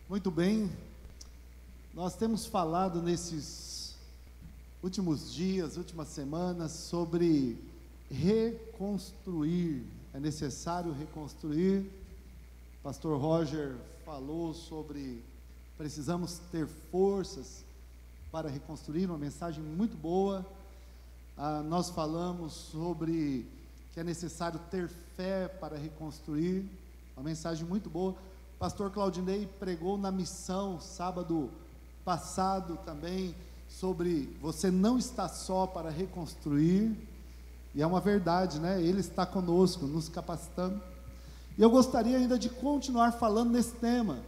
Muito bem, nós temos falado nesses últimos dias, últimas semanas, sobre reconstruir. É necessário reconstruir. O pastor Roger falou sobre precisamos ter forças para reconstruir, uma mensagem muito boa. Nós falamos sobre que é necessário ter fé para reconstruir, uma mensagem muito boa. O pastor Claudinei pregou na missão sábado passado também sobre você não está só para reconstruir, e é uma verdade, né? Ele está conosco, nos capacitando. E eu gostaria ainda de continuar falando nesse tema.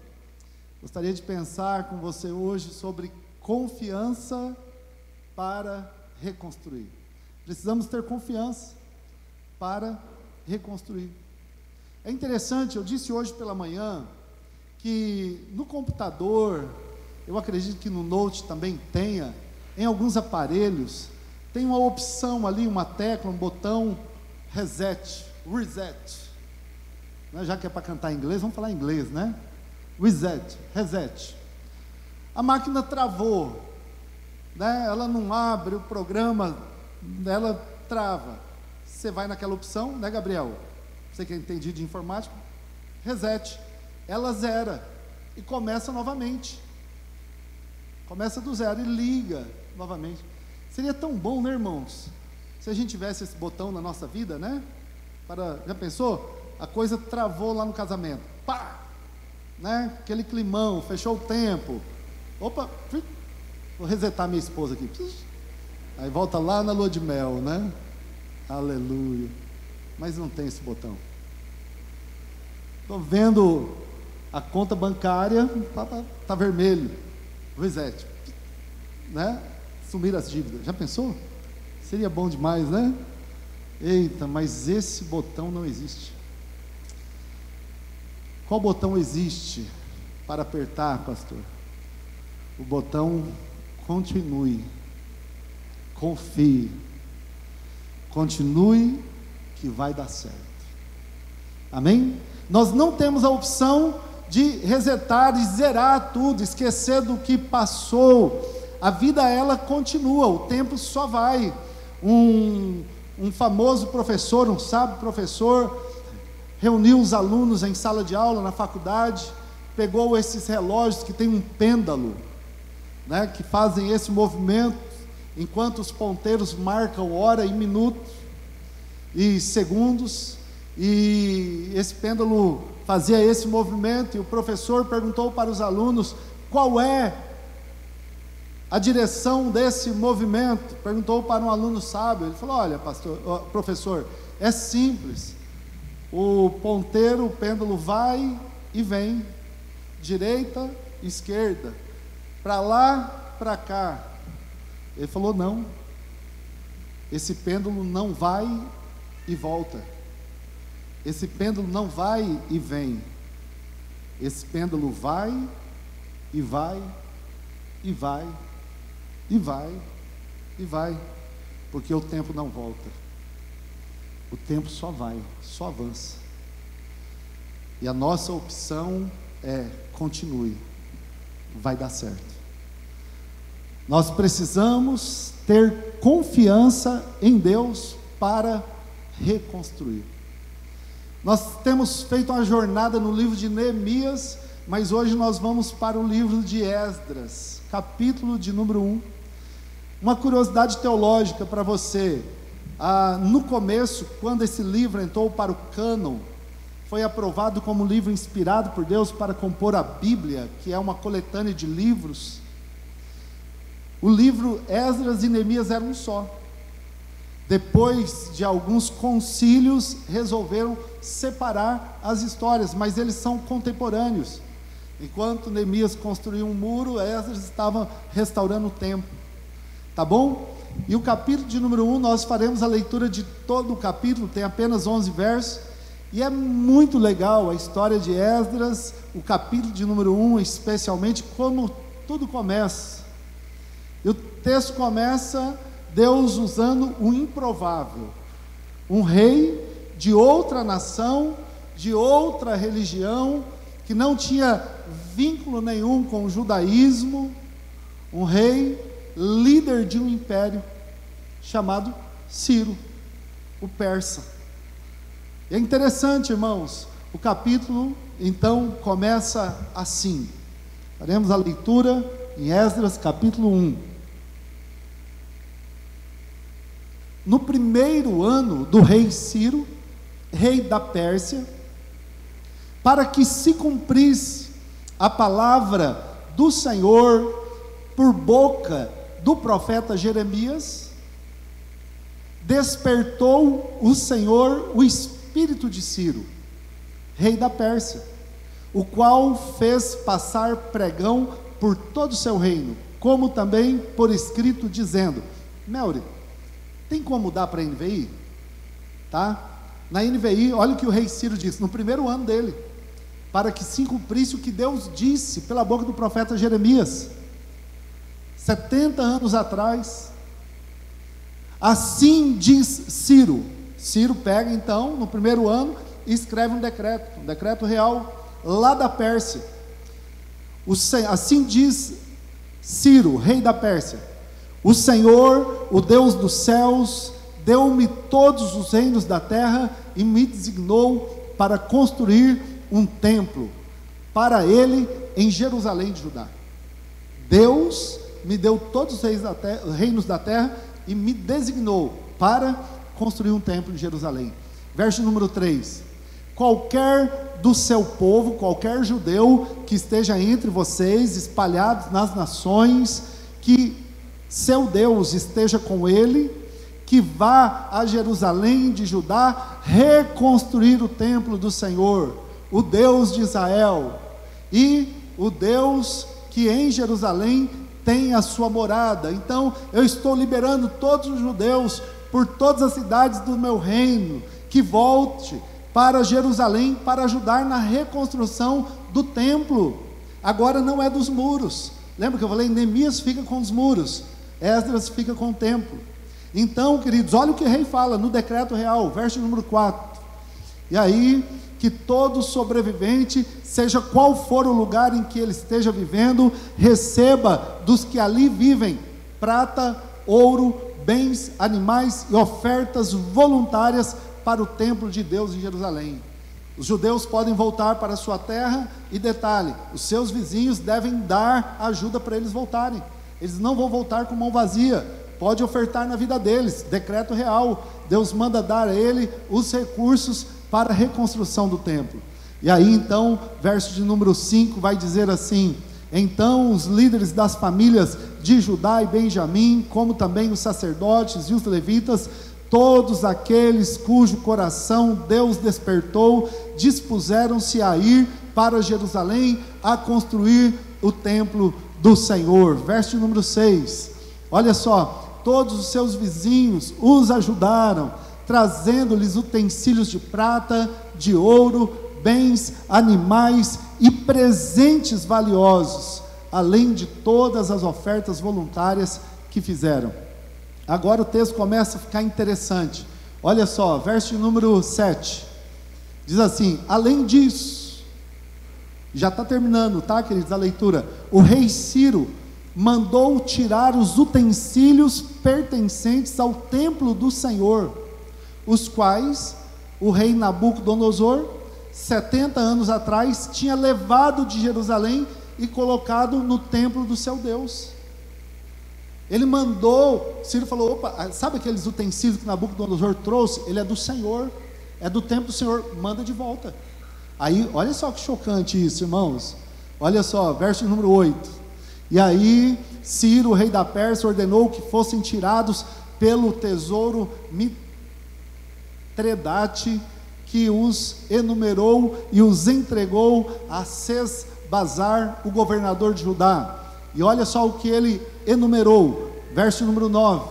Gostaria de pensar com você hoje sobre confiança para reconstruir. Precisamos ter confiança para reconstruir. É interessante, eu disse hoje pela manhã que no computador, eu acredito que no Note também tenha, em alguns aparelhos, tem uma opção ali, uma tecla, um botão reset, né? Já que é para cantar em inglês, vamos falar em inglês, né? Reset. A máquina travou, né? Ela não abre o programa, ela trava. Você vai naquela opção, né, Gabriel? Você que é entendido de informática, reset, ela zera e começa novamente, começa do zero e liga novamente. Seria tão bom, né, irmãos, se a gente tivesse esse botão na nossa vida, né? Já pensou? A coisa travou lá no casamento, pá, né? Aquele climão, fechou o tempo, opa, vou resetar minha esposa aqui, aí volta lá na lua de mel, né? Aleluia. Mas não tem esse botão. Estou vendo a conta bancária, tá vermelho, reset, né? Sumir as dívidas. Já pensou? Seria bom demais, né? Eita, mas esse botão não existe. Qual botão existe para apertar, pastor? O botão continue, confie, continue que vai dar certo. Amém? Nós não temos a opção de resetar e zerar tudo, esquecer do que passou. A vida, ela continua, o tempo só vai. Um famoso professor, um sábio professor, reuniu os alunos em sala de aula na faculdade, pegou esses relógios que tem um pêndulo, né, que fazem esse movimento, enquanto os ponteiros marcam hora e minutos e segundos, e esse pêndulo fazia esse movimento, e o professor perguntou para os alunos qual é a direção desse movimento. Perguntou para um aluno sábio, ele falou: olha, professor, é simples, o ponteiro, o pêndulo vai e vem, direita, esquerda, para lá, para cá. Ele falou: não, esse pêndulo não vai e volta, esse pêndulo não vai e vem, esse pêndulo vai e vai e vai e vai e vai, porque o tempo não volta, o tempo só vai, só avança. E a nossa opção é: continue, vai dar certo. Nós precisamos ter confiança em Deus para reconstruir. Nós temos feito uma jornada no livro de Neemias, mas hoje nós vamos para o livro de Esdras, capítulo de número 1. Uma curiosidade teológica para você: no começo, quando esse livro entrou para o cânon, foi aprovado como livro inspirado por Deus para compor a Bíblia, que é uma coletânea de livros. O livro Esdras e Neemias eram um só. Depois de alguns concílios, resolveram separar as histórias, mas eles são contemporâneos. Enquanto Neemias construiu um muro, Esdras estava restaurando o templo. Tá bom? E o capítulo de número 1, nós faremos a leitura de todo o capítulo, tem apenas 11 versos, e é muito legal a história de Esdras, o capítulo de número 1, especialmente como tudo começa. E o texto começa Deus usando o improvável, um rei de outra nação, de outra religião, que não tinha vínculo nenhum com o judaísmo, um rei, líder de um império, chamado Ciro, o persa. E é interessante, irmãos, o capítulo então começa assim. Faremos a leitura em Esdras capítulo 1. No primeiro ano do rei Ciro, rei da Pérsia, para que se cumprisse a palavra do Senhor por boca do profeta Jeremias, despertou o Senhor o espírito de Ciro, rei da Pérsia, o qual fez passar pregão por todo o seu reino, como também por escrito, dizendo: Melri, tem como mudar para a NVI? Tá? Na NVI, olha o que o rei Ciro disse, no primeiro ano dele, para que se cumprisse o que Deus disse pela boca do profeta Jeremias, 70 anos atrás. Assim diz Ciro. Ciro pega então, no primeiro ano, e escreve um decreto real, lá da Pérsia. Assim diz Ciro, rei da Pérsia: o Senhor, o Deus dos céus, deu-me todos os reinos da terra e me designou para construir um templo para ele em Jerusalém de Judá. Deus me deu todos os reinos da terra e me designou para construir um templo em Jerusalém. Verso número 3: qualquer do seu povo, qualquer judeu que esteja entre vocês, espalhados nas nações, que seu Deus esteja com ele, que vá a Jerusalém de Judá reconstruir o templo do Senhor, o Deus de Israel, e o Deus que em Jerusalém tem a sua morada. Então eu estou liberando todos os judeus por todas as cidades do meu reino, que volte para Jerusalém para ajudar na reconstrução do templo. Agora não é dos muros. Lembra que eu falei? Neemias fica com os muros, Esdras fica com o templo. Então, queridos, olha o que o rei fala no decreto real, verso número 4. E aí, que todo sobrevivente, seja qual for o lugar em que ele esteja vivendo, receba dos que ali vivem prata, ouro, bens, animais e ofertas voluntárias para o templo de Deus em Jerusalém. Os judeus podem voltar para a sua terra, e detalhe, os seus vizinhos devem dar ajuda para eles voltarem. Eles não vão voltar com mão vazia, pode ofertar na vida deles, decreto real. Deus manda dar a ele os recursos para a reconstrução do templo. E aí então, verso de número 5 vai dizer assim: então os líderes das famílias de Judá e Benjamim, como também os sacerdotes e os levitas, todos aqueles cujo coração Deus despertou, dispuseram-se a ir para Jerusalém a construir o templo do Senhor. Verso número 6, olha só: todos os seus vizinhos os ajudaram, trazendo-lhes utensílios de prata, de ouro, bens, animais e presentes valiosos, além de todas as ofertas voluntárias que fizeram. Agora o texto começa a ficar interessante. Olha só, verso número 7, diz assim: além disso, já está terminando, tá, queridos, a leitura. O rei Ciro mandou tirar os utensílios pertencentes ao templo do Senhor, os quais o rei Nabucodonosor, 70 anos atrás, tinha levado de Jerusalém e colocado no templo do seu Deus. Ele mandou, Ciro falou: opa, sabe aqueles utensílios que Nabucodonosor trouxe? Ele é do Senhor, é do templo do Senhor, manda de volta. Aí, olha só que chocante isso, irmãos. Olha só, verso número 8. E aí, Ciro, rei da Pérsia, ordenou que fossem tirados pelo tesouro Mitredate, que os enumerou e os entregou a Sesbazar, o governador de Judá. E olha só o que ele enumerou, verso número 9.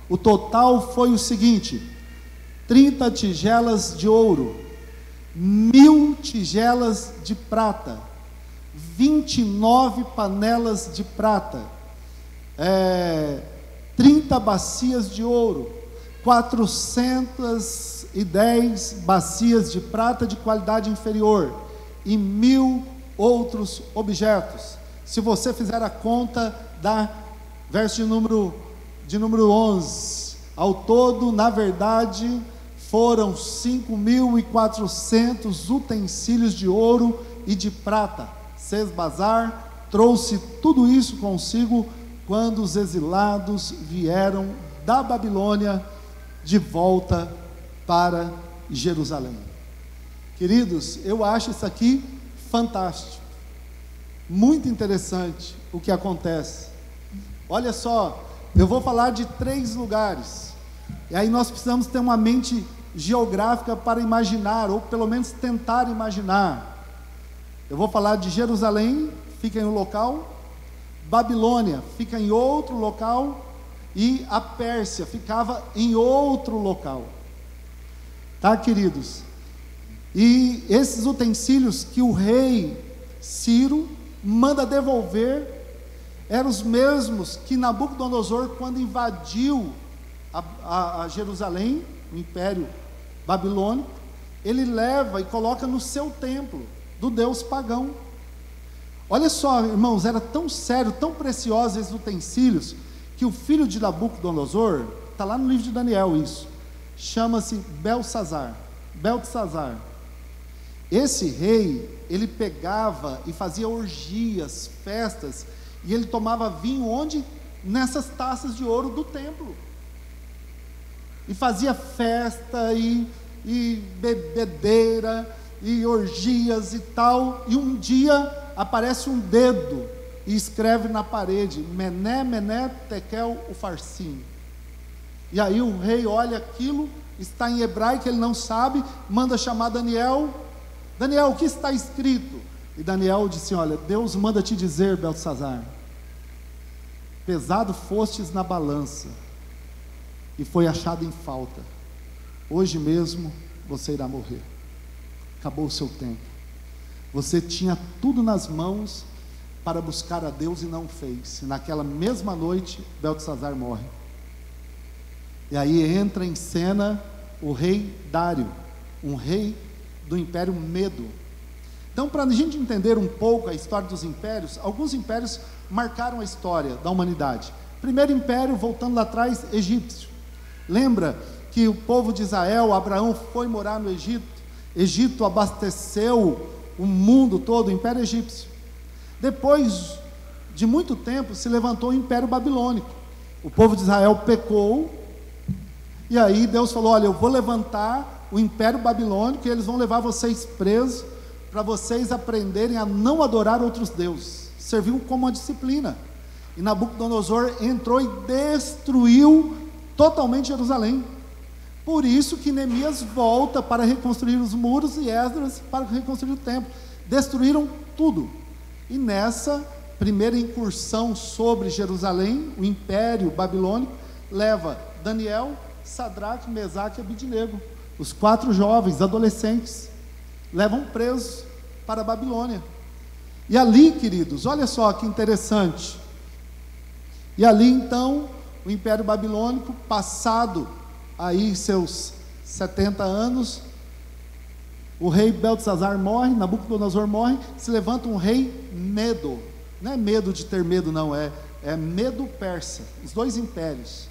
O total foi o seguinte: 30 tigelas de ouro, 1000 tigelas de prata, 29 panelas de prata, 30 bacias de ouro, 410 bacias de prata de qualidade inferior, e 1000 outros objetos. Se você fizer a conta da verso de número 11, ao todo, na verdade, foram 5.400 utensílios de ouro e de prata. Sesbazar trouxe tudo isso consigo quando os exilados vieram da Babilônia de volta para Jerusalém. Queridos, eu acho isso aqui fantástico, muito interessante o que acontece. Olha só, eu vou falar de 3 lugares, e aí nós precisamos ter uma mente geográfica para imaginar, ou pelo menos tentar imaginar. Eu vou falar de Jerusalém, fica em um local, Babilônia fica em outro local, e a Pérsia ficava em outro local. Tá, queridos? E esses utensílios que o rei Ciro manda devolver eram os mesmos que Nabucodonosor, quando invadiu a Jerusalém, o Império Babilônico, ele leva e coloca no seu templo do Deus pagão. Olha só, irmãos, era tão sério, tão preciosos esses utensílios, que o filho de Nabucodonosor, está lá no livro de Daniel isso, chama-se Beltesazar. Esse rei, ele pegava e fazia orgias, festas, e ele tomava vinho onde? Nessas taças de ouro do templo. E fazia festa e bebedeira e orgias e tal. E um dia aparece um dedo e escreve na parede: Mené, Mené, Tekel, Ufarsim. E aí o rei olha aquilo, está em hebraico, ele não sabe, manda chamar Daniel. Daniel, o que está escrito? E Daniel disse: olha, Deus manda te dizer, Beltesazar, pesado fostes na balança e foi achado em falta. Hoje mesmo você irá morrer. Acabou o seu tempo. Você tinha tudo nas mãos para buscar a Deus e não fez. E naquela mesma noite, Beltesazar morre. E aí entra em cena o rei Dário, um rei do Império Medo. Então, para a gente entender um pouco a história dos impérios, alguns impérios marcaram a história da humanidade. Primeiro império, voltando lá atrás, egípcio. Lembra que o povo de Israel, Abraão foi morar no Egito? Egito abasteceu o mundo todo, o Império Egípcio. Depois de muito tempo, se levantou o Império Babilônico. O povo de Israel pecou, e aí Deus falou: olha, eu vou levantar o Império Babilônico, e eles vão levar vocês presos, para vocês aprenderem a não adorar outros deuses. Serviu como uma disciplina. E Nabucodonosor entrou e destruiu totalmente Jerusalém. Por isso que Neemias volta para reconstruir os muros e Esdras para reconstruir o templo. Destruíram tudo. E nessa primeira incursão sobre Jerusalém, o Império Babilônico leva Daniel, Sadraque, Mesaque e Abidnego, os 4 jovens, adolescentes, levam presos para a Babilônia. E ali, queridos, olha só que interessante. E ali então, o Império Babilônico, passado aí seus 70 anos, o rei Beltesazar morre, Nabucodonosor morre, se levanta um rei Medo. Não é medo de ter medo, não, é Medo persa, os 2 impérios,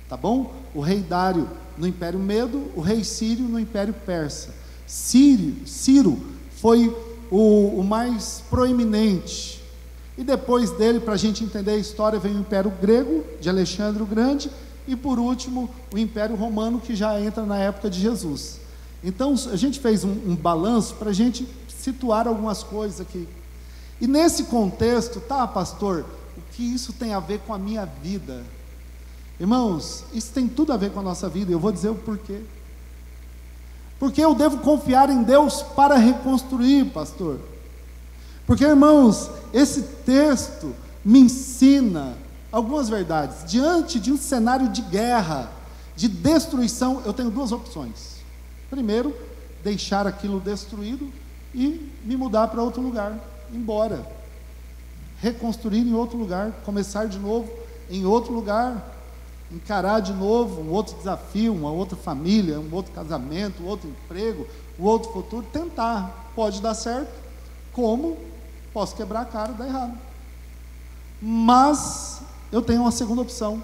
tá bom? O rei Dário no Império Medo, o rei Sírio no Império Persa. Ciro foi o mais proeminente, e depois dele, para a gente entender a história, vem o Império Grego, de Alexandre o Grande, e por último, o Império Romano, que já entra na época de Jesus. Então, a gente fez um balanço para a gente situar algumas coisas aqui. E nesse contexto, tá, pastor, o que isso tem a ver com a minha vida? Irmãos, isso tem tudo a ver com a nossa vida, e eu vou dizer o porquê. Porque eu devo confiar em Deus para reconstruir, pastor. Porque, irmãos, esse texto me ensina algumas verdades. Diante de um cenário de guerra, de destruição, eu tenho 2 opções. Primeiro, deixar aquilo destruído e me mudar para outro lugar, ir embora, reconstruir em outro lugar, começar de novo em outro lugar, encarar de novo um outro desafio, uma outra família, um outro casamento, um outro emprego, um outro futuro, tentar. Pode dar certo, como posso quebrar a cara e dar errado. Mas eu tenho uma segunda opção: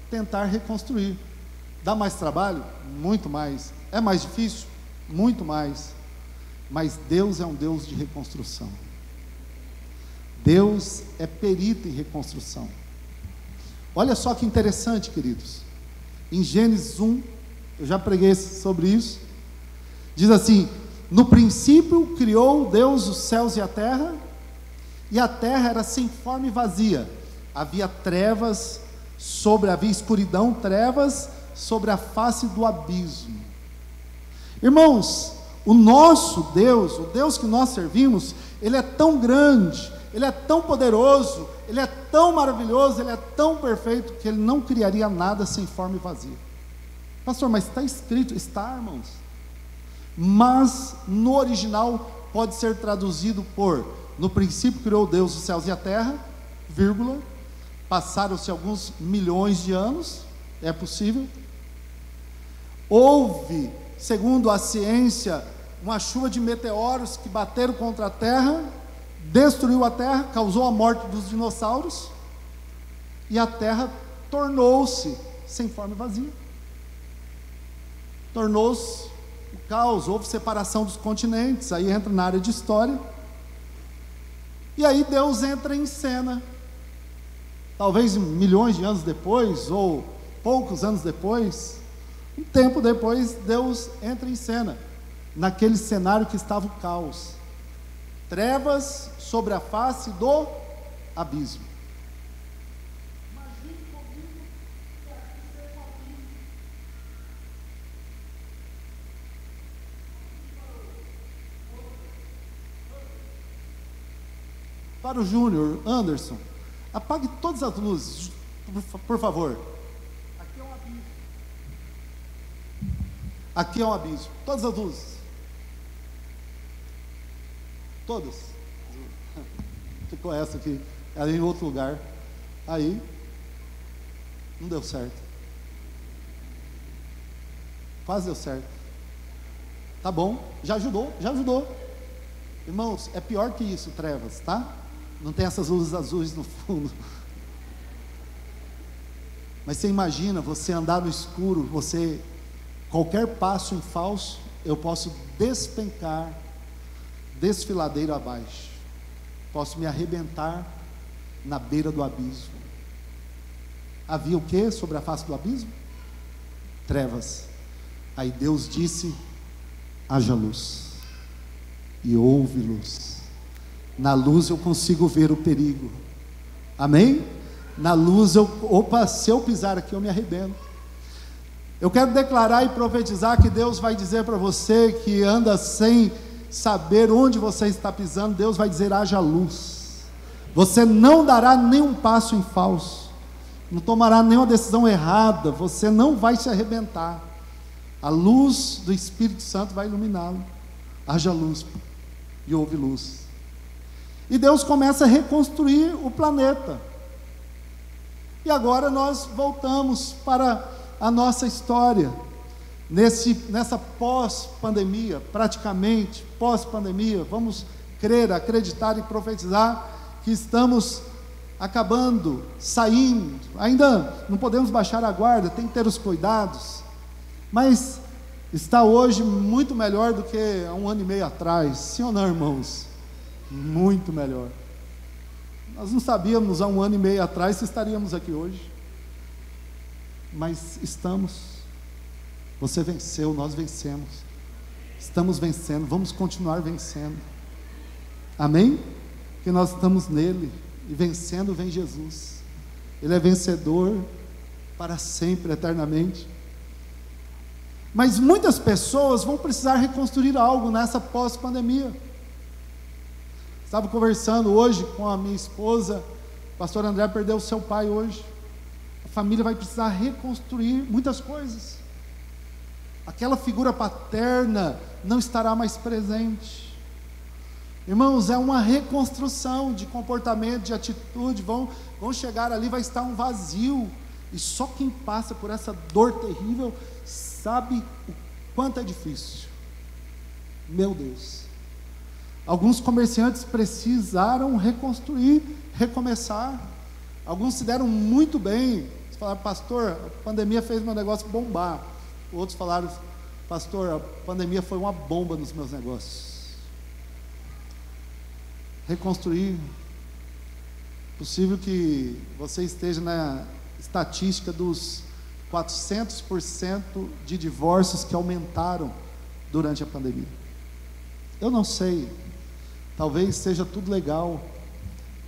tentar reconstruir. Dá mais trabalho? Muito mais. É mais difícil? Muito mais. Mas Deus é um Deus de reconstrução. Deus é perito em reconstrução. Olha só que interessante, queridos. Em Gênesis 1, eu já preguei sobre isso. Diz assim: no princípio criou Deus os céus e a terra era sem forma e vazia. Havia escuridão, trevas sobre a face do abismo. Irmãos, o nosso Deus, o Deus que nós servimos, Ele é tão grande, Ele é tão poderoso, Ele é tão maravilhoso, Ele é tão perfeito, que Ele não criaria nada sem forma e vazia. Pastor, mas está escrito? Está, irmãos. Mas no original pode ser traduzido por: no princípio criou Deus os céus e a terra, vírgula, passaram-se alguns milhões de anos, é possível. Houve, segundo a ciência, uma chuva de meteoros que bateram contra a terra, destruiu a terra, causou a morte dos dinossauros, e a terra tornou-se sem forma e vazia. Tornou-se o caos, houve separação dos continentes, aí entra na área de história. E aí Deus entra em cena. Talvez milhões de anos depois, ou poucos anos depois, um tempo depois, Deus entra em cena, naquele cenário que estava o caos, trevas sobre a face do abismo. Imagine comigo que aqui seja um abismo. Para o Júnior, Anderson, apague todas as luzes, por favor. Aqui é um abismo. Todas as luzes. Todas. Ficou essa aqui. Ela em outro lugar. Aí. Não deu certo. Quase deu certo. Tá bom. Já ajudou. Já ajudou. Irmãos, é pior que isso, trevas, tá? Não tem essas luzes azuis no fundo. Mas você imagina você andar no escuro, qualquer passo em falso, eu posso despencar desfiladeiro abaixo, posso me arrebentar na beira do abismo. Havia o que sobre a face do abismo? Trevas. Aí Deus disse: haja luz, e houve luz. Na luz eu consigo ver o perigo. Amém? Na luz se eu pisar aqui eu me arrebento. Eu quero declarar e profetizar que Deus vai dizer para você que anda sem saber onde você está pisando, Deus vai dizer: haja luz. Você não dará nenhum passo em falso, não tomará nenhuma decisão errada, você não vai se arrebentar. A luz do Espírito Santo vai iluminá-lo. Haja luz, e houve luz. E Deus começa a reconstruir o planeta. E agora nós voltamos para a nossa história, nessa pós-pandemia, praticamente pós-pandemia, vamos crer, acreditar e profetizar que estamos acabando, saindo, ainda não podemos baixar a guarda, tem que ter os cuidados, mas está hoje muito melhor do que há 1 ano e meio atrás, sim ou não, irmãos? Muito melhor. Nós não sabíamos há 1 ano e meio atrás se estaríamos aqui hoje, mas estamos. Você venceu, nós vencemos, estamos vencendo, vamos continuar vencendo, amém? Porque nós estamos nele, e vencendo vem Jesus, Ele é vencedor para sempre, eternamente. Mas muitas pessoas vão precisar reconstruir algo nessa pós-pandemia. Estava conversando hoje com a minha esposa, o pastor André perdeu o seu pai hoje. A família vai precisar reconstruir muitas coisas. Aquela figura paterna não estará mais presente. Irmãos, é uma reconstrução de comportamento, de atitude. Vão chegar ali, vai estar um vazio. E só quem passa por essa dor terrível sabe o quanto é difícil. Meu Deus. Alguns comerciantes precisaram reconstruir, recomeçar. Alguns se deram muito bem. Eles falaram: pastor, a pandemia fez meu negócio bombar. Outros falaram: pastor, a pandemia foi uma bomba nos meus negócios. Reconstruir. Possível que você esteja na estatística dos 400% de divórcios que aumentaram durante a pandemia. Eu não sei, talvez seja tudo legal,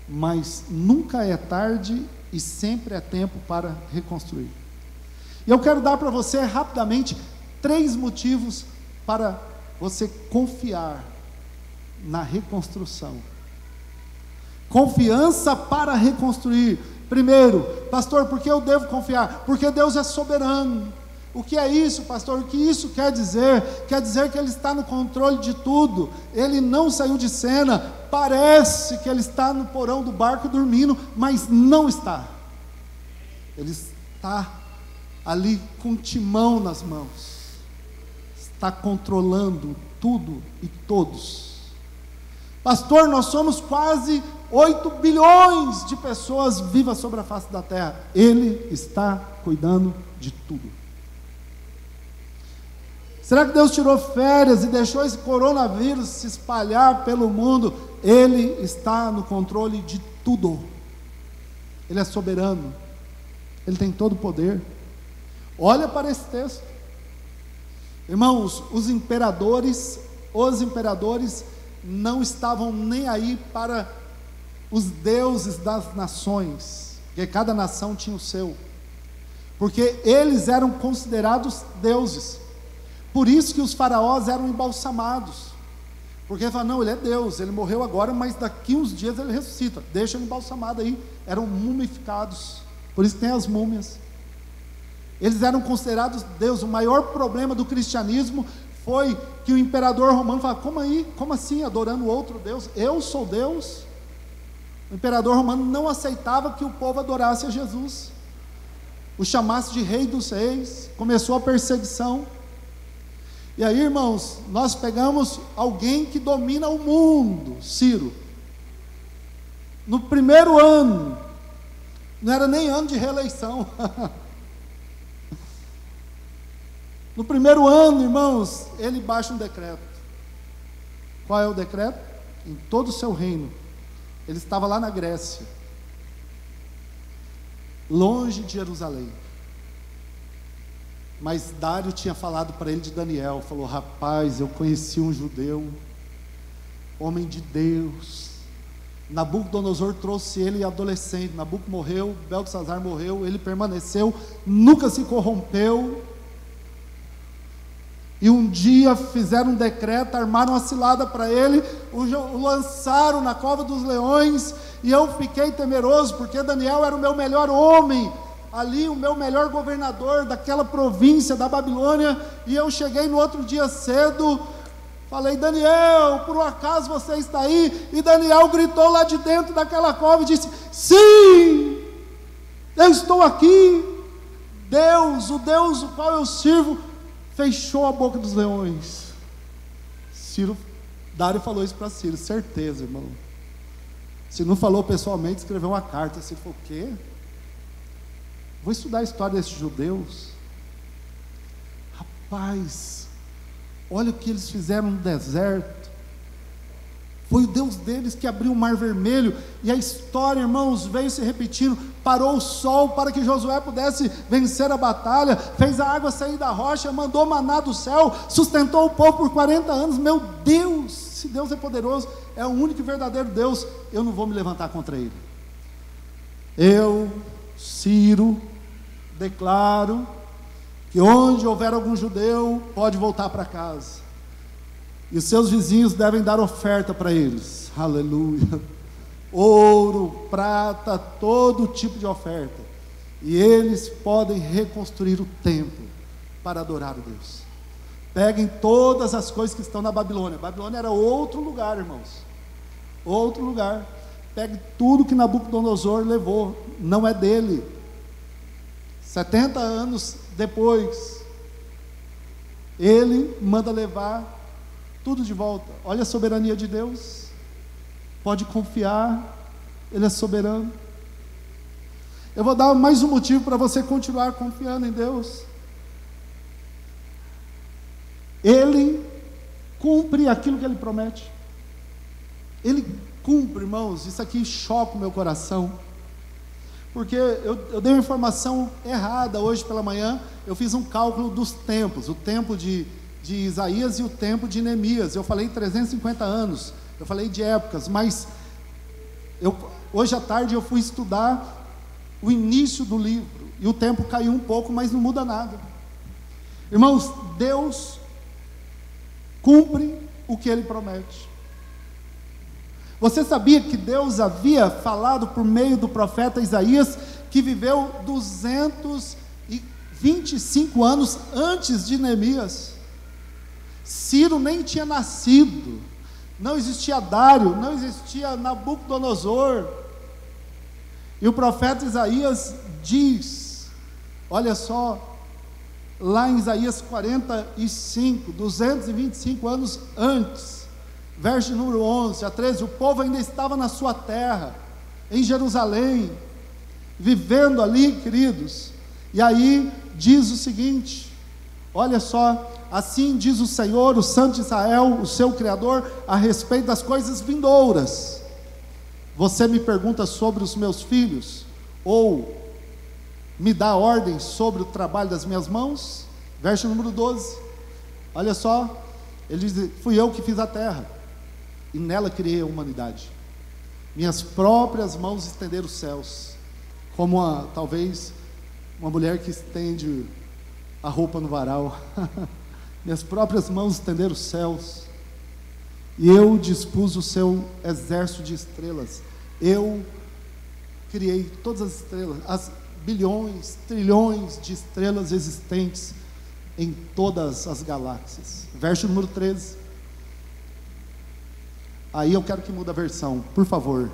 mas nunca é tarde e sempre é tempo para reconstruir. E eu quero dar para você rapidamente 3 motivos para você confiar na reconstrução. Confiança para reconstruir. Primeiro, pastor, por que eu devo confiar? Porque Deus é soberano. O que é isso, pastor? O que isso quer dizer? Quer dizer que Ele está no controle de tudo. Ele não saiu de cena. Parece que Ele está no porão do barco dormindo, mas não está. Ele está ali com o timão nas mãos. Está controlando tudo e todos. Pastor, nós somos quase 8 bilhões de pessoas vivas sobre a face da terra. Ele está cuidando de tudo. Será que Deus tirou férias e deixou esse coronavírus se espalhar pelo mundo? Ele está no controle de tudo. Ele é soberano. Ele tem todo o poder. Olha para esse texto. Irmãos, os imperadores não estavam nem aí para os deuses das nações, porque cada nação tinha o seu, porque eles eram considerados deuses. Por isso que os faraós eram embalsamados, porque falaram: não, ele é Deus, ele morreu agora, mas daqui uns dias ele ressuscita, deixa ele embalsamado aí. Eram mumificados, por isso tem as múmias. Eles eram considerados Deus. O maior problema do cristianismo foi que o imperador romano falava: como assim, adorando outro Deus? Eu sou Deus? O imperador romano não aceitava que o povo adorasse a Jesus, o chamasse de rei dos reis. Começou a perseguição. E aí, irmãos, nós pegamos alguém que domina o mundo, Ciro. No primeiro ano, não era nem ano de reeleição. No primeiro ano, irmãos, ele baixa um decreto. Qual é o decreto? Em todo o seu reino. Ele estava lá na Grécia, longe de Jerusalém. Mas Dário tinha falado para ele de Daniel. Falou: rapaz, eu conheci um judeu, homem de Deus. Nabucodonosor trouxe ele adolescente. Nabucodonosor morreu, Beltesazar morreu, ele permaneceu, nunca se corrompeu. E um dia fizeram um decreto, armaram uma cilada para ele, o lançaram na cova dos leões, e eu fiquei temeroso, porque Daniel era o meu melhor homem, ali o meu melhor governador daquela província da Babilônia. E eu cheguei no outro dia cedo, falei: Daniel, por um acaso você está aí? E Daniel gritou lá de dentro daquela cova e disse: sim, eu estou aqui. Deus, o Deus o qual eu sirvo, fechou a boca dos leões. Dário falou isso para Ciro. Certeza, irmão. Se não falou pessoalmente, escreveu uma carta. Ciro falou: o quê? Vou estudar a história desses judeus. Rapaz, olha o que eles fizeram no deserto. Foi o Deus deles que abriu o mar vermelho. E a história, irmãos, veio se repetindo. Parou o sol para que Josué pudesse vencer a batalha. Fez a água sair da rocha. Mandou maná do céu. Sustentou o povo por 40 anos. Meu Deus, se Deus é poderoso, é o único e verdadeiro Deus, eu não vou me levantar contra Ele. Eu, Ciro, declaro que onde houver algum judeu, pode voltar para casa. E os seus vizinhos devem dar oferta para eles. Aleluia. Ouro, prata, todo tipo de oferta. E eles podem reconstruir o templo para adorar a Deus. Peguem todas as coisas que estão na Babilônia. Babilônia era outro lugar, irmãos. Outro lugar. Pegue tudo que Nabucodonosor levou. Não é dele. 70 anos depois, ele manda levar tudo de volta. Olha a soberania de Deus. Pode confiar, Ele é soberano. Eu vou dar mais um motivo para você continuar confiando em Deus. Ele cumpre aquilo que Ele promete. Ele cumpre, irmãos. Isso aqui choca o meu coração, porque eu dei uma informação errada hoje pela manhã. Eu fiz um cálculo dos tempos, o tempo de Isaías e o tempo de Neemias. Eu falei 350 anos, eu falei de épocas, mas hoje à tarde eu fui estudar o início do livro, e o tempo caiu um pouco, mas não muda nada. Irmãos, Deus cumpre o que Ele promete. Você sabia que Deus havia falado por meio do profeta Isaías, que viveu 225 anos antes de Neemias? Ciro nem tinha nascido, não existia Dário, não existia Nabucodonosor. E o profeta Isaías diz, olha só, lá em Isaías 45, 225 anos antes, verso de número 11 a 13, o povo ainda estava na sua terra, em Jerusalém, vivendo ali, queridos. E aí diz o seguinte, olha só: assim diz o Senhor, o Santo de Israel, o seu Criador, a respeito das coisas vindouras. Você me pergunta sobre os meus filhos, ou me dá ordens sobre o trabalho das minhas mãos? Verso número 12, olha só, ele diz: fui eu que fiz a terra, e nela criei a humanidade. Minhas próprias mãos estenderam os céus, como talvez uma mulher que estende a roupa no varal. Minhas próprias mãos estenderam os céus, e eu dispus o seu exército de estrelas. Eu criei todas as estrelas, as bilhões, trilhões de estrelas existentes em todas as galáxias. Verso número 13. Aí eu quero que mude a versão, por favor,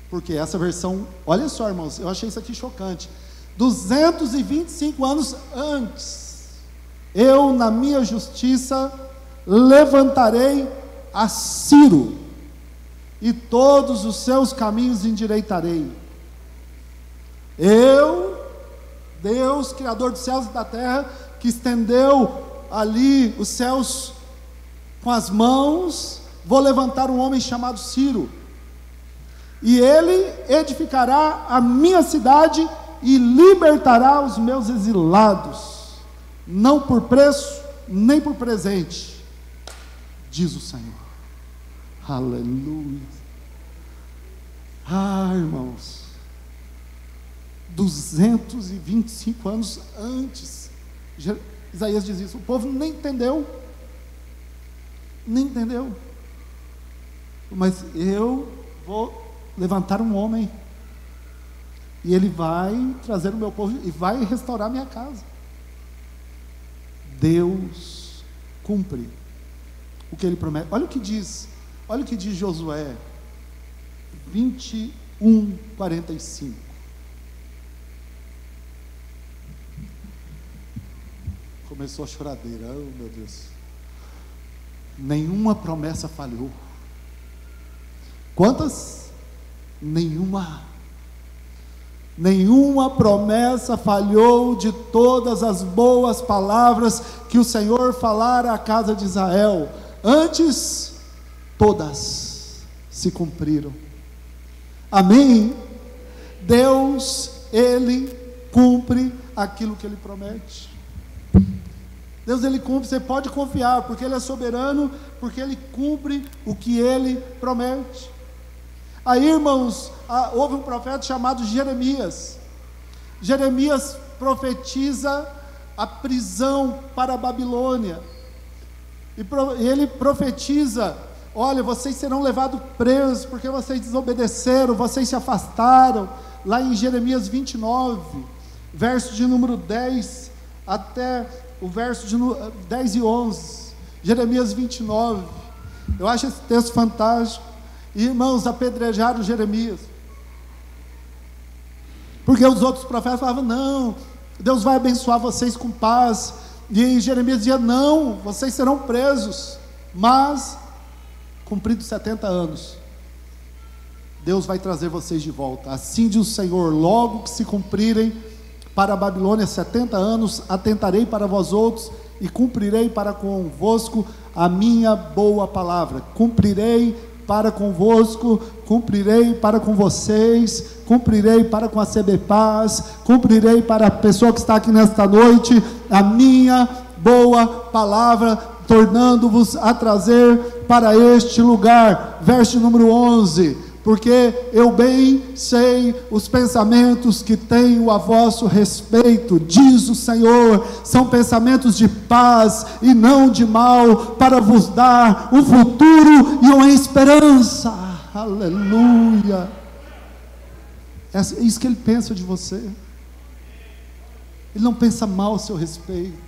porque essa versão, olha só, irmãos, eu achei isso aqui chocante. 225 anos antes, eu, na minha justiça, levantarei a Ciro, e todos os seus caminhos endireitarei. Eu, Deus, Criador dos céus e da terra, que estendeu ali os céus com as mãos, vou levantar um homem chamado Ciro, e ele edificará a minha cidade e libertará os meus exilados, não por preço, nem por presente, diz o Senhor. Aleluia. Irmãos, 225 anos antes, Isaías diz isso. O povo nem entendeu, mas eu vou levantar um homem, e ele vai trazer o meu povo, e vai restaurar minha casa. Deus cumpre o que Ele promete. Olha o que diz Josué 21:45. Começou a choradeira, oh meu Deus. Nenhuma promessa falhou. Quantas? Nenhuma promessa falhou de todas as boas palavras que o Senhor falara à casa de Israel. Antes, todas se cumpriram. Amém? Deus, Ele cumpre aquilo que Ele promete. Deus, Ele cumpre, você pode confiar, porque Ele é soberano, porque Ele cumpre o que Ele promete. Aí, irmãos, houve um profeta chamado Jeremias. Jeremias profetiza a prisão para a Babilônia, e ele profetiza: olha, vocês serão levados presos, porque vocês desobedeceram, vocês se afastaram. Lá em Jeremias 29, verso de número 10, até o verso de 10 e 11, Jeremias 29, eu acho esse texto fantástico. Irmãos, apedrejaram Jeremias, porque os outros profetas falavam: não, Deus vai abençoar vocês com paz, e Jeremias dizia: não, vocês serão presos. Mas, cumpridos 70 anos, Deus vai trazer vocês de volta. Assim diz o Senhor: logo que se cumprirem para a Babilônia 70 anos, atentarei para vós outros e cumprirei para convosco a minha boa palavra. Cumprirei para convosco, cumprirei para com vocês, cumprirei para com a CB Paz, cumprirei para a pessoa que está aqui nesta noite, a minha boa palavra, tornando-vos a trazer para este lugar. Verso número 11: porque eu bem sei os pensamentos que tenho a vosso respeito, diz o Senhor, são pensamentos de paz e não de mal, para vos dar um futuro e uma esperança. Aleluia! É isso que Ele pensa de você. Ele não pensa mal a seu respeito.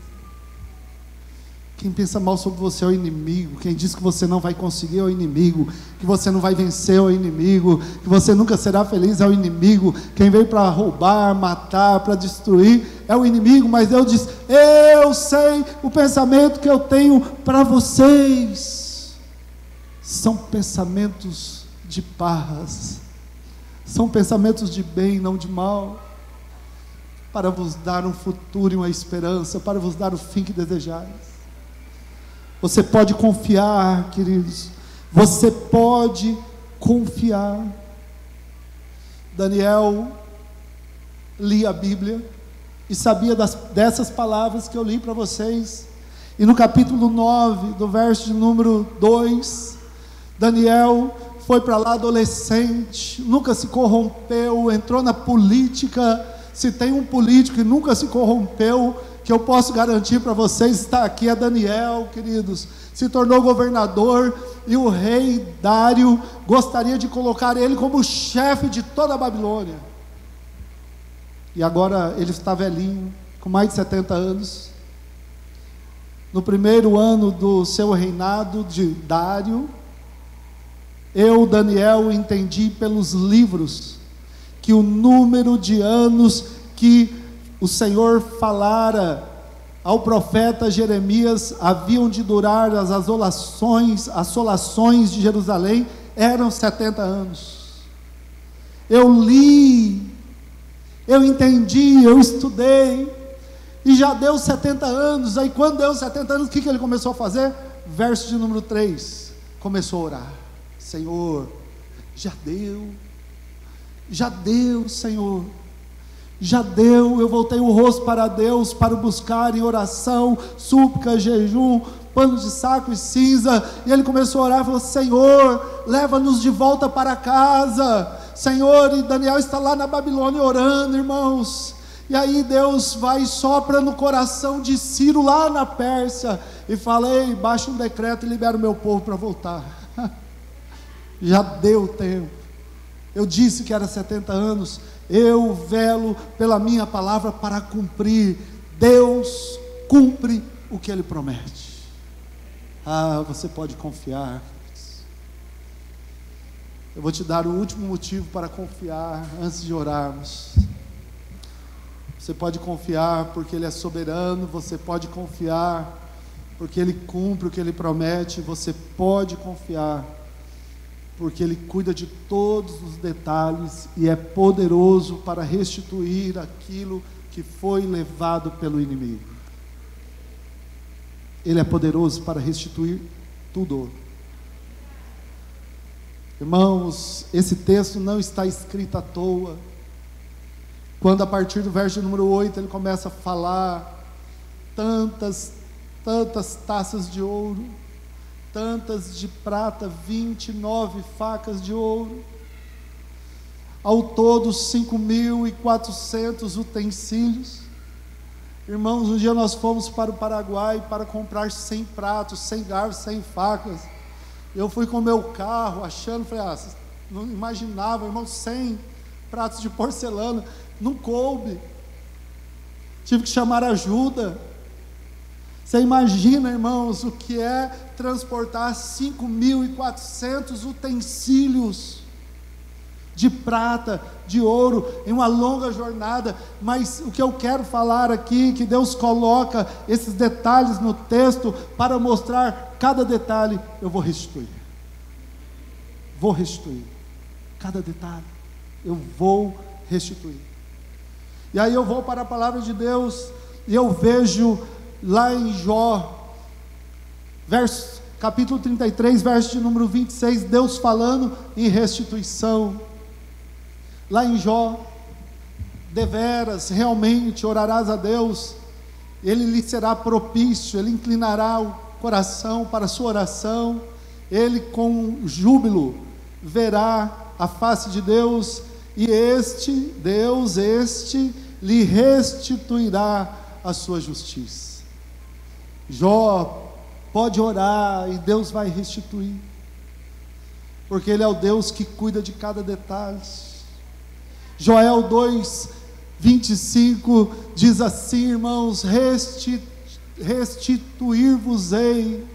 Quem pensa mal sobre você é o inimigo. Quem diz que você não vai conseguir é o inimigo, que você não vai vencer é o inimigo, que você nunca será feliz é o inimigo. Quem veio para roubar, matar, para destruir é o inimigo. Mas Deus diz: eu sei o pensamento que eu tenho para vocês. São pensamentos de paz, são pensamentos de bem, não de mal, para vos dar um futuro e uma esperança, para vos dar o fim que desejais. Você pode confiar, queridos, você pode confiar. Daniel lia a Bíblia e sabia dessas palavras que eu li para vocês, e no capítulo 9, do verso de número 2, Daniel foi para lá adolescente, nunca se corrompeu, entrou na política. Se tem um político que nunca se corrompeu, que eu posso garantir para vocês, está aqui, é Daniel, queridos. Se tornou governador, e o rei Dário gostaria de colocar ele como chefe de toda a Babilônia. E agora ele está velhinho, com mais de 70 anos. No primeiro ano do seu reinado de Dário, eu, Daniel, entendi pelos livros que o número de anos que o Senhor falara ao profeta Jeremias haviam de durar as assolações de Jerusalém, eram 70 anos. Eu li, eu entendi, eu estudei, e já deu 70 anos. Aí quando deu 70 anos, o que ele começou a fazer? Verso de número 3, começou a orar: Senhor, já deu, Senhor, já deu. Eu voltei o rosto para Deus, para buscar em oração, súplica, jejum, pano de saco e cinza. E ele começou a orar e falou: Senhor, leva-nos de volta para casa, Senhor. E Daniel está lá na Babilônia orando, irmãos. E aí Deus vai e sopra no coração de Ciro lá na Pérsia e fala: ei, baixa um decreto e libera o meu povo para voltar. Já deu tempo. Eu disse que era 70 anos. Eu velo pela minha palavra para cumprir. Deus cumpre o que Ele promete. Você pode confiar. Eu vou te dar o último motivo para confiar antes de orarmos. Você pode confiar porque Ele é soberano. Você pode confiar porque Ele cumpre o que Ele promete. Você pode confiar porque Ele cuida de todos os detalhes e é poderoso para restituir aquilo que foi levado pelo inimigo. Ele é poderoso para restituir tudo. Irmãos, esse texto não está escrito à toa. Quando a partir do verso número 8 ele começa a falar tantas taças de ouro, tantas de prata, 29 facas de ouro, ao todo 5.400 utensílios. Irmãos, um dia nós fomos para o Paraguai para comprar 100 pratos, 100 garfos, 100 facas. Eu fui com o meu carro achando, falei, não imaginava, irmão, 100 pratos de porcelana, não coube, tive que chamar ajuda. Você imagina, irmãos, o que é transportar 5.400 utensílios de prata, de ouro, em uma longa jornada. Mas o que eu quero falar aqui, que Deus coloca esses detalhes no texto para mostrar cada detalhe. Eu vou restituir, cada detalhe eu vou restituir. E aí eu vou para a palavra de Deus, e eu vejo lá em Jó, capítulo 33, verso de número 26, Deus falando em restituição. Lá em Jó: deveras, realmente orarás a Deus, Ele lhe será propício, Ele inclinará o coração para a sua oração, Ele com júbilo verá a face de Deus, e Deus lhe restituirá a sua justiça. Jó pode orar e Deus vai restituir, porque Ele é o Deus que cuida de cada detalhe. Joel 2:25 diz assim, irmãos: restituir-vos-ei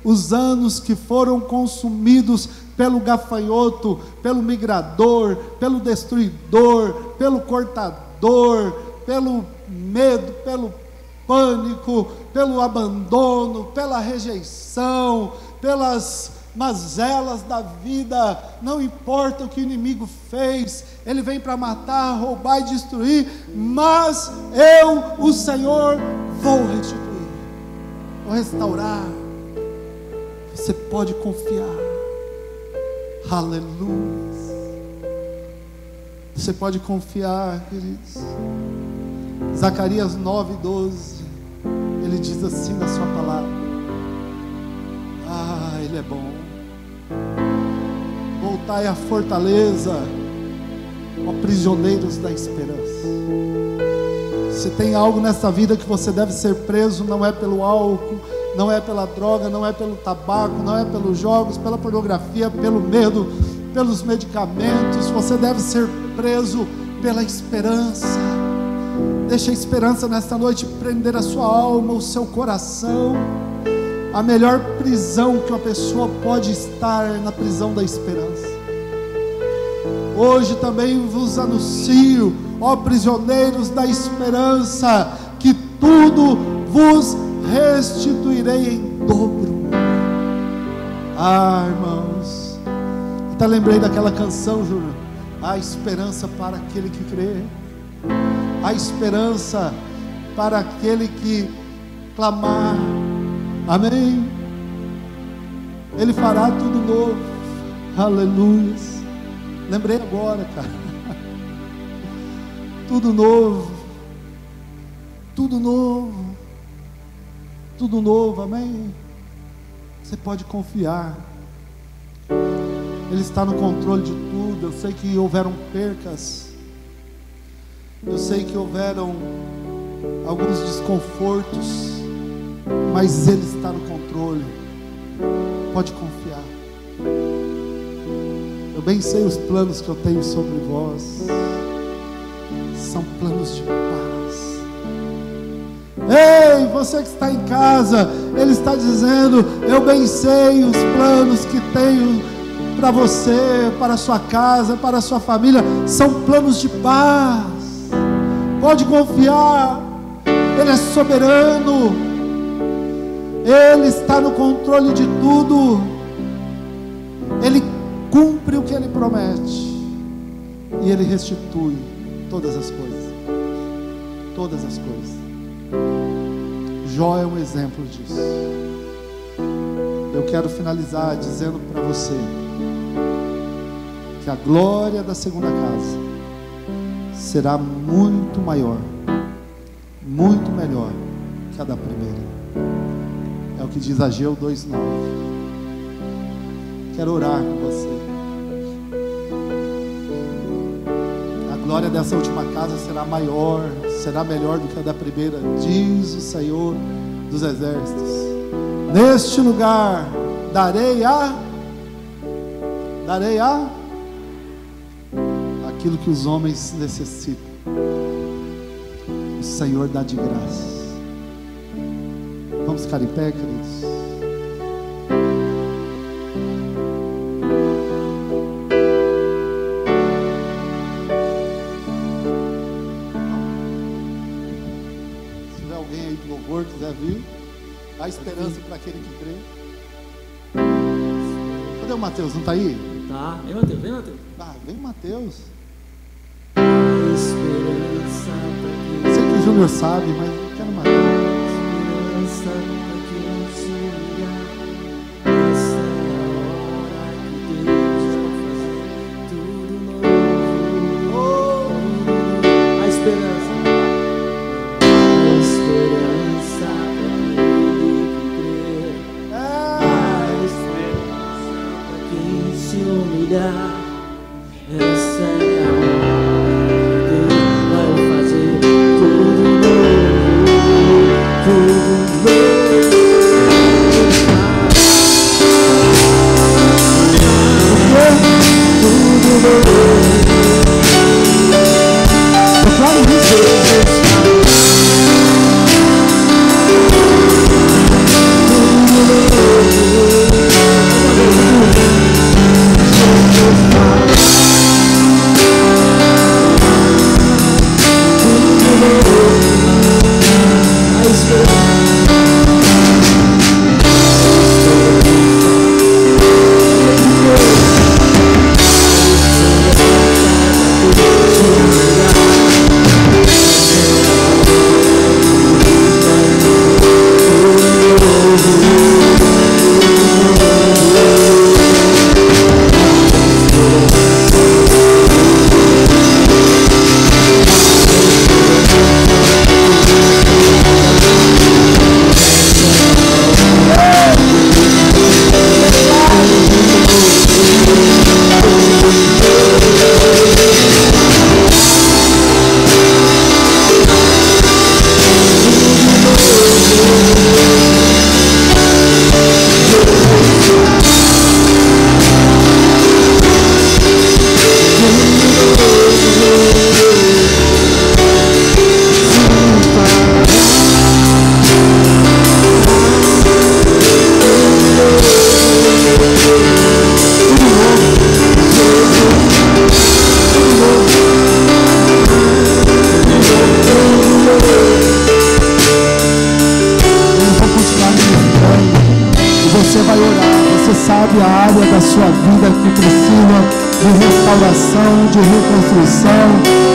os anos que foram consumidos pelo gafanhoto, pelo migrador, pelo destruidor, pelo cortador, pelo medo, pelo pânico, pelo abandono, pela rejeição, pelas mazelas da vida. Não importa o que o inimigo fez, ele vem para matar, roubar e destruir, mas eu, o Senhor, vou restituir, vou restaurar. Você pode confiar. Aleluia. Você pode confiar, queridos. Zacarias 9:12, ele diz assim na sua palavra: Ele é bom. Voltai à fortaleza, ó prisioneiros da esperança. Se tem algo nessa vida que você deve ser preso, não é pelo álcool, não é pela droga, não é pelo tabaco, não é pelos jogos, pela pornografia, pelo medo, pelos medicamentos. Você deve ser preso pela esperança. Deixa a esperança nesta noite prender a sua alma, o seu coração. A melhor prisão que uma pessoa pode estar é na prisão da esperança. Hoje também vos anuncio, ó prisioneiros da esperança, que tudo vos restituirei em dobro. Irmãos, até lembrei daquela canção, Júnior: a esperança para aquele que crê, a esperança para aquele que clamar. Amém. Ele fará tudo novo. Aleluia. Lembrei agora, cara. Tudo novo. Tudo novo. Tudo novo, amém. Você pode confiar. Ele está no controle de tudo. Eu sei que houveram percas. Eu sei que houveram alguns desconfortos, mas Ele está no controle. Pode confiar. Eu bem sei os planos que eu tenho sobre vós. São planos de paz. Ei, você que está em casa, Ele está dizendo: eu bem sei os planos que tenho para você, para a sua casa, para a sua família. São planos de paz. Pode confiar. Ele é soberano. Ele está no controle de tudo. Ele cumpre o que Ele promete, e Ele restitui todas as coisas. Todas as coisas. Jó é um exemplo disso. Eu quero finalizar dizendo para você que a glória da segunda casa será muito maior, muito melhor que a da primeira. É o que diz Ageu 2:9. Quero orar com você. A glória dessa última casa será maior, será melhor do que a da primeira, diz o Senhor dos Exércitos. Neste lugar darei aquilo que os homens necessitam. O Senhor dá de graça. Vamos ficar em pé, queridos. favor, quiser vir. Há esperança para aquele que crê. Cadê o Mateus? Não está aí? Tá, vem Mateus, vem Mateus. Ah, vem Mateus. Esperança para quem... Sei que o Júnior sabe, mas eu quero Mateus. Esperança para quem se humilhar. Essa é a hora que Deus vai fazer tudo novo. A esperança. A esperança para aquele que crê. A esperança para quem se humilhar. Essa é a hora que Deus vai fazer tudo novo, tudo sabe a área da sua vida que precisa de restauração, de reconstrução,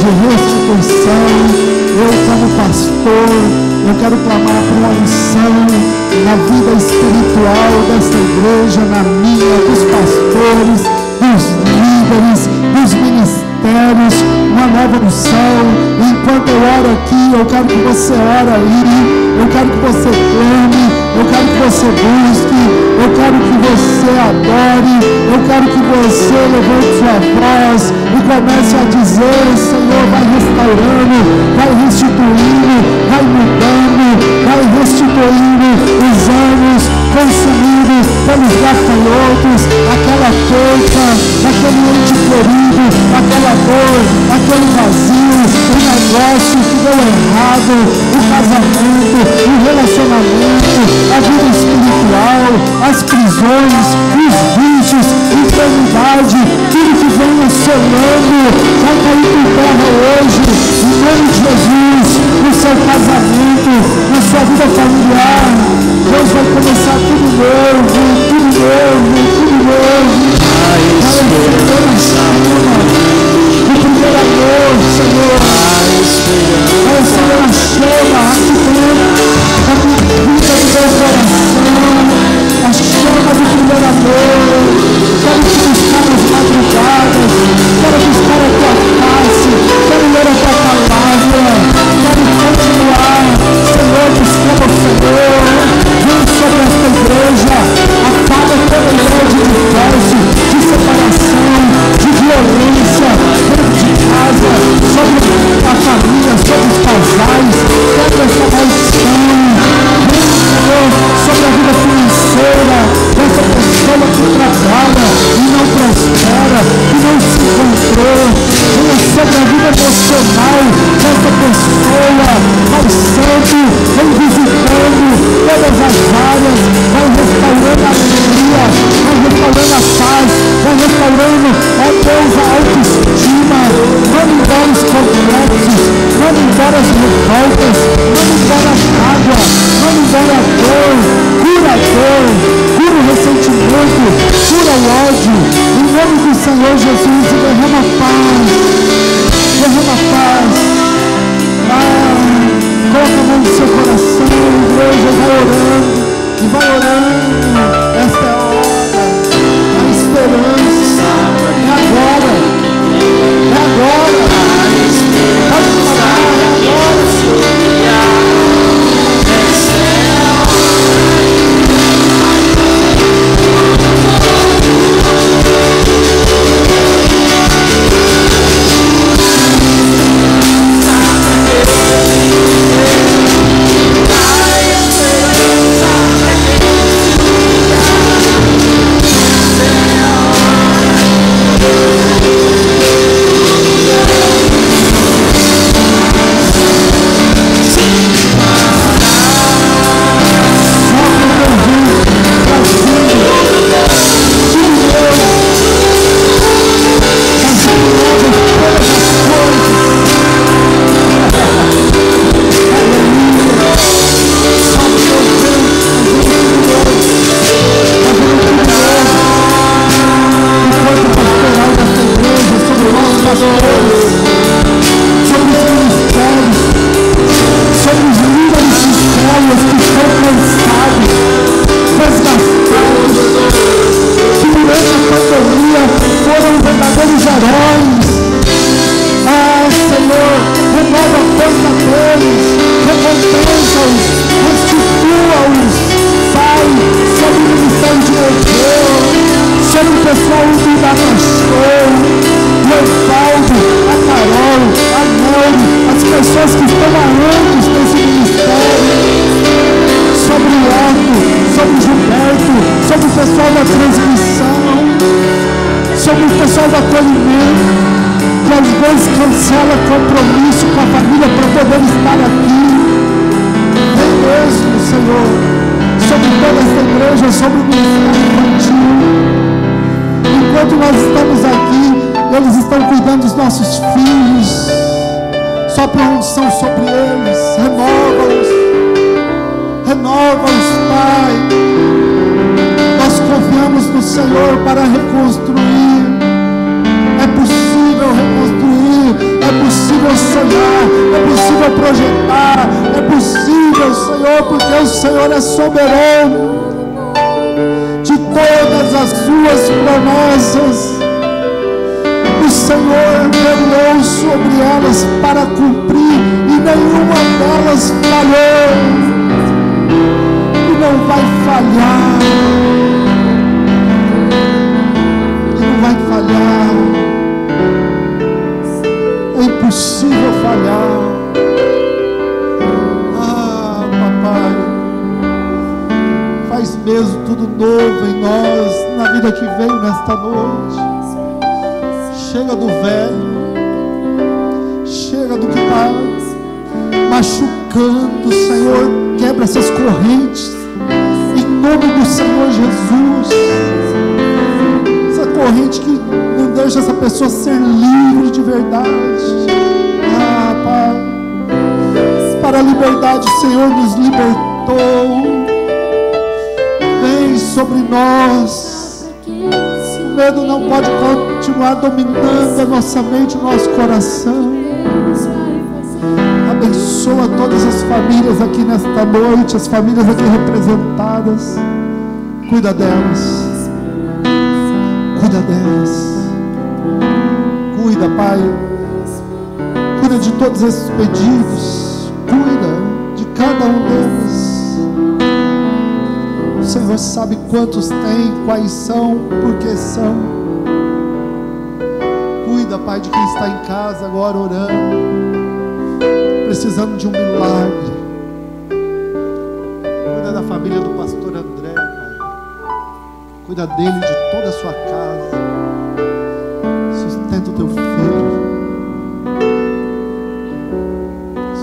de restituição. Eu, como pastor, eu quero clamar por uma unção na vida espiritual desta igreja, na minha, dos pastores, dos líderes, dos ministérios, uma nova unção. Enquanto eu oro aqui, eu quero que você ore aí, eu quero que você clame, eu quero que você busque, eu quero que você adore, eu quero que você levante sua voz e comece a dizer: Senhor, vai restaurando, vai restituindo, vai mudando, vai restituindo os anos consumidos pelos gafanhotos, aquela perca, aquele ente querido, aquela dor, aquele vazio, o negócio que deu errado, o casamento, o relacionamento, a vida espiritual, as prisões, os vícios, enfermidade, tudo que vem assolando, vai cair por terra hoje, em nome de Jesus, no seu casamento, na sua vida familiar. Deus vai começar tudo novo, tudo novo, tudo novo. Vai receber a chama, o primeiro amor, Senhor. Vai receber a chama aqui dentro, a vida do teu coração, a chama do primeiro amor. Quero te buscar nas madrugadas, quero buscar a tua face, quero ler a tua palavra, quero continuar, Senhor, buscando o Senhor. Vem sobre esta igreja, apaga toda ideia de divórcio, de separação, de violência dentro de casa, sobre a família, sobre os casais. Quebra essa maldição. Vem, Senhor, sobre a vida financeira dessa pessoa que trabalha e não prospera, que não se encontrou. Venha sobre a vida emocional dessa pessoa. Pai Santo, vem visitando todas as áreas, vai restaurando a alegria, vai restaurando a paz, vai restaurando, ó Deus, a autoestima. Manda embora os complexos, manda embora as revoltas, manda embora a mágoa. Jesus, e derrama paz. Derrama paz. Coloca a mão no seu coração, igreja, vai orando. E vai orando. Esta é a hora da esperança. É agora. É agora. Pode falar, é agora. Dominando a nossa mente, o nosso coração. Abençoa todas as famílias aqui nesta noite, as famílias aqui representadas. Cuida delas. Cuida delas. Cuida, Pai. Cuida de todos esses pedidos. Cuida de cada um deles. O Senhor sabe quantos tem, quais são, por que são. Pai, de quem está em casa agora orando, precisando de um milagre. Cuida da família do pastor André, Pai. Cuida dele, de toda a sua casa. Sustenta o teu filho.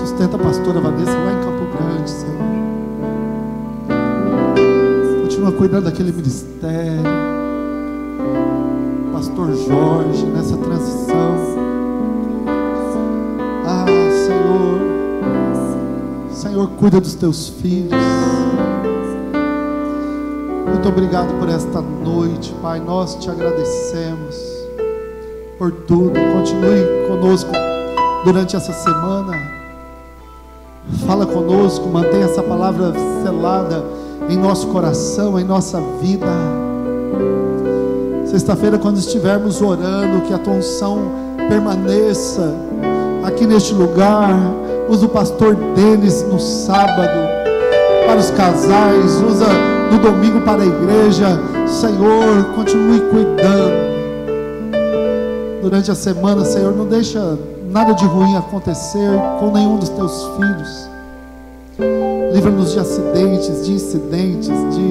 Sustenta a pastora Vanessa lá em Campo Grande, Senhor. Continua cuidando daquele ministério. Pastor Jorge, nessa transição. Senhor, cuida dos teus filhos. Muito obrigado por esta noite, Pai. Nós te agradecemos. por tudo. Continue conosco durante essa semana. Fala conosco, mantenha essa palavra selada em nosso coração, em nossa vida. Sexta-feira, quando estivermos orando, que a tua unção permaneça aqui neste lugar. Usa o pastor Denis no sábado para os casais, usa no domingo para a igreja. Senhor, continue cuidando durante a semana. Senhor, não deixa nada de ruim acontecer com nenhum dos teus filhos. Livra-nos de acidentes, de incidentes, de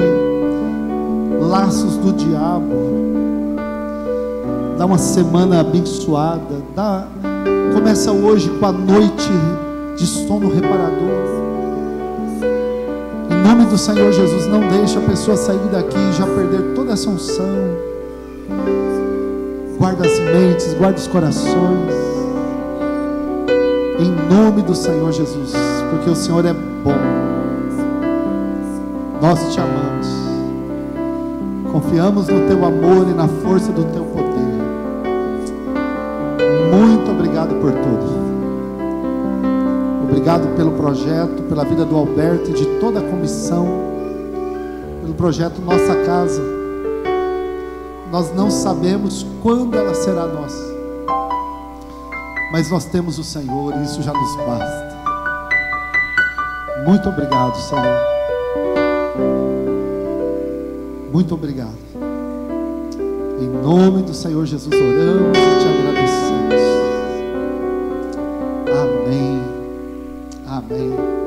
laços do diabo. Dá uma semana abençoada. Começa hoje com a noite de sono reparador. Em nome do Senhor Jesus, não deixe a pessoa sair daqui e já perder toda essa unção. Guarda as mentes, guarda os corações. Em nome do Senhor Jesus, porque o Senhor é bom. Nós te amamos. Confiamos no teu amor e na força do teu poder. Muito obrigado por tudo. Obrigado pelo projeto, pela vida do Alberto e de toda a comissão, pelo projeto Nossa Casa. Nós não sabemos quando ela será nossa, mas nós temos o Senhor e isso já nos basta. Muito obrigado, Senhor. Muito obrigado. Em nome do Senhor Jesus oramos e te agradecemos. Amém. Amém.